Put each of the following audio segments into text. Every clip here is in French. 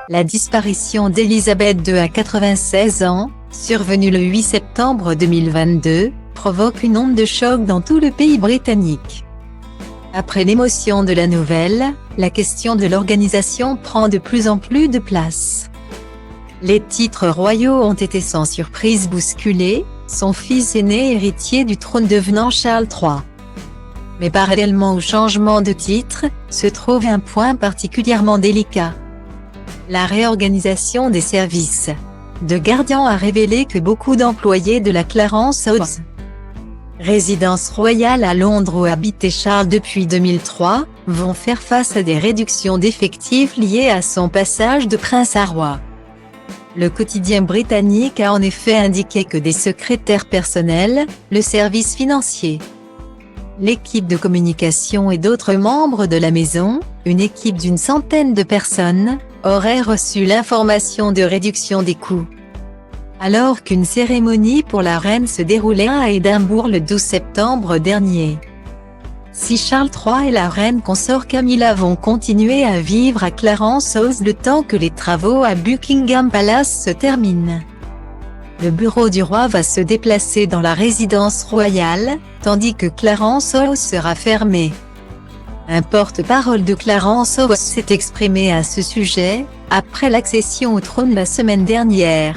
La disparition d'Élisabeth II à 96 ans, survenue le 8 septembre 2022, provoque une onde de choc dans tout le pays britannique. Après l'émotion de la nouvelle, la question de l'organisation prend de plus en plus de place. Les titres royaux ont été sans surprise bousculés, son fils aîné héritier du trône devenant Charles III. Mais parallèlement au changement de titre, se trouve un point particulièrement délicat. La réorganisation des services. The Guardian a révélé que beaucoup d'employés de la Clarence House, résidence royale à Londres où habitait Charles depuis 2003, vont faire face à des réductions d'effectifs liées à son passage de prince à roi. Le quotidien britannique a en effet indiqué que des secrétaires personnels, le service financier, l'équipe de communication et d'autres membres de la maison, une équipe d'une centaine de personnes, auraient reçu l'information de réduction des coûts. Alors qu'une cérémonie pour la reine se déroulait à Édimbourg le 12 septembre dernier. Si Charles III et la reine consort Camilla vont continuer à vivre à Clarence House le temps que les travaux à Buckingham Palace se terminent. Le bureau du roi va se déplacer dans la résidence royale, tandis que Clarence House sera fermé. Un porte-parole de Clarence House s'est exprimé à ce sujet, après l'accession au trône la semaine dernière.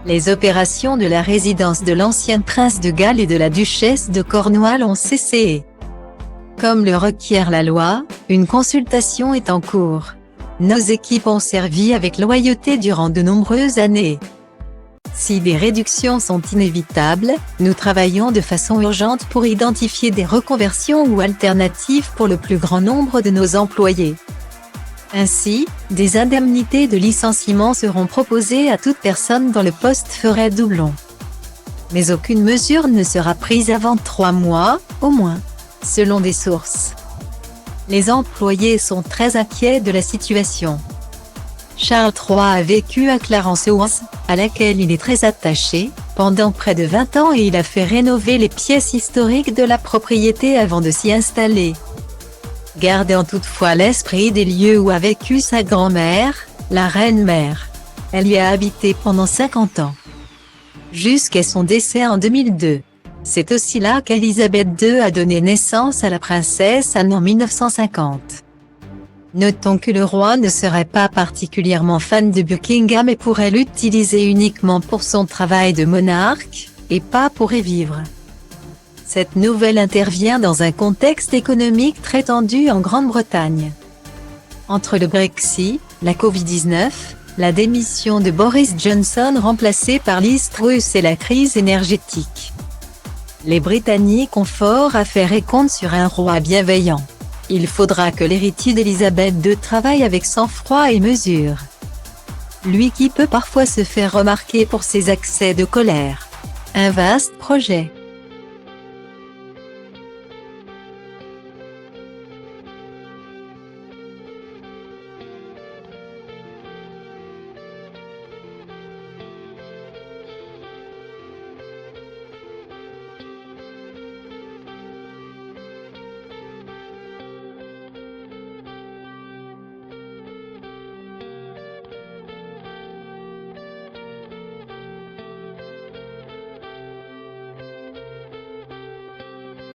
Les opérations de la résidence de l'ancien prince de Galles et de la duchesse de Cornouailles ont cessé. Comme le requiert la loi, une consultation est en cours. Nos équipes ont servi avec loyauté durant de nombreuses années. Si des réductions sont inévitables, nous travaillons de façon urgente pour identifier des reconversions ou alternatives pour le plus grand nombre de nos employés. Ainsi, des indemnités de licenciement seront proposées à toute personne dont le poste ferait doublon. Mais aucune mesure ne sera prise avant 3 mois, au moins, selon des sources. Les employés sont très inquiets de la situation. Charles III a vécu à Clarence House, à laquelle il est très attaché, pendant près de 20 ans et il a fait rénover les pièces historiques de la propriété avant de s'y installer. Gardant toutefois l'esprit des lieux où a vécu sa grand-mère, la reine-mère. Elle y a habité pendant 50 ans. Jusqu'à son décès en 2002. C'est aussi là qu'Élisabeth II a donné naissance à la princesse Anne en 1950. Notons que le roi ne serait pas particulièrement fan de Buckingham et pourrait l'utiliser uniquement pour son travail de monarque, et pas pour y vivre. Cette nouvelle intervient dans un contexte économique très tendu en Grande-Bretagne. Entre le Brexit, la Covid-19, la démission de Boris Johnson remplacé par Liz Truss et la crise énergétique. Les Britanniques ont fort à faire et comptent sur un roi bienveillant. Il faudra que l'héritier d'Élisabeth II travaille avec sang-froid et mesure. Lui qui peut parfois se faire remarquer pour ses accès de colère. Un vaste projet.